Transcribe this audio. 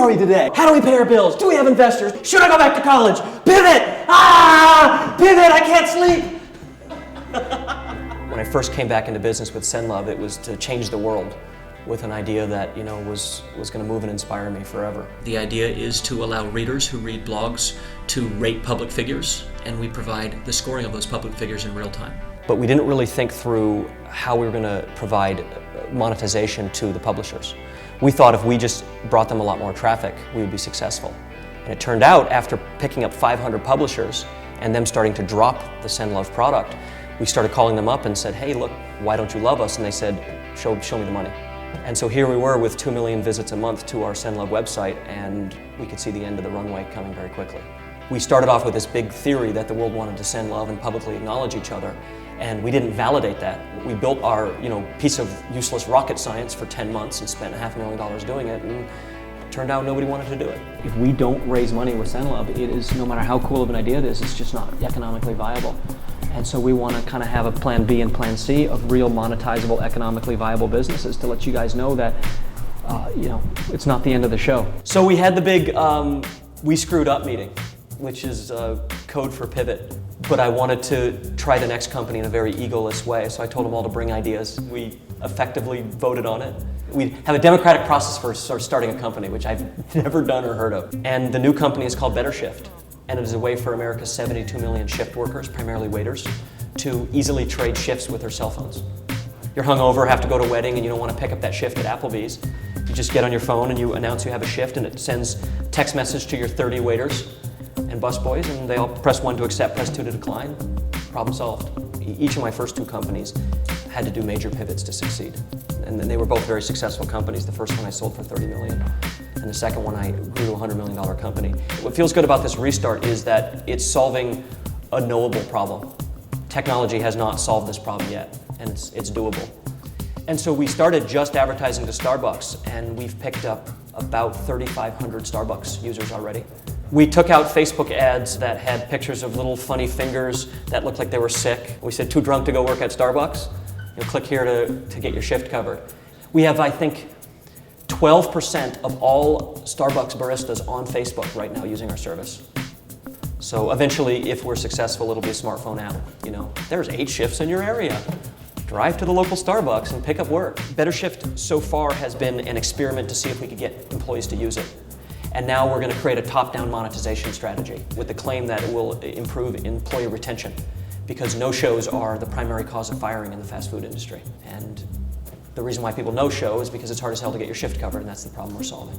are we today? How do we pay our bills? Do we have investors? Should I go back to college? Pivot! Ah! Pivot! I can't sleep! When I first came back into business with SendLove, it was to change the world with an idea that, you know, was going to move and inspire me forever. The idea is to allow readers who read blogs to rate public figures, and we provide the scoring of those public figures in real time. But we didn't really think through how we were going to provide monetization to the publishers. We thought if we just brought them a lot more traffic, we would be successful. And it turned out, after picking up 500 publishers and them starting to drop the SendLove product, we started calling them up and said, hey, look, why don't you love us? And they said, show me the money. And so here we were with 2 million visits a month to our SendLove website, and we could see the end of the runway coming very quickly. We started off with this big theory that the world wanted to send love and publicly acknowledge each other, and we didn't validate that. We built our piece of useless rocket science for 10 months and spent $500,000 doing it, and it turned out nobody wanted to do it. If we don't raise money with SendLove, it is, no matter how cool of an idea it is, it's just not economically viable. And so we want to kind of have a plan B and plan C of real monetizable, economically viable businesses to let you guys know that, it's not the end of the show. So we had the big we screwed up meeting, which is code for pivot. But I wanted to try the next company in a very egoless way, so I told them all to bring ideas. We effectively voted on it. We have a democratic process for starting a company, which I've never done or heard of. And the new company is called betterSHIFT. And it is a way for America's 72 million shift workers, primarily waiters, to easily trade shifts with their cell phones. You're hungover, have to go to a wedding, and you don't want to pick up that shift at Applebee's. You just get on your phone and you announce you have a shift, and it sends text message to your 30 waiters and busboys, and they all press 1 to accept, press 2 to decline. Problem solved. Each of my first 2 companies had to do major pivots to succeed. And then they were both very successful companies. The first one I sold for $30 million. And the second one I grew to a $100 million company. What feels good about this restart is that it's solving a knowable problem. Technology has not solved this problem yet, and it's doable. And so we started just advertising to Starbucks, and we've picked up about 3,500 Starbucks users already. We took out Facebook ads that had pictures of little funny fingers that looked like they were sick. We said, too drunk to go work at Starbucks? Click here to get your shift covered. We have, I think, 12% of all Starbucks baristas on Facebook right now using our service. So eventually, if we're successful, it'll be a smartphone app. There's 8 shifts in your area. Drive to the local Starbucks and pick up work. betterSHIFT so far has been an experiment to see if we could get employees to use it. And now we're going to create a top-down monetization strategy with the claim that it will improve employee retention, because no-shows are the primary cause of firing in the fast food industry. And the reason why people no-show is because it's hard as hell to get your shift covered, and that's the problem we're solving.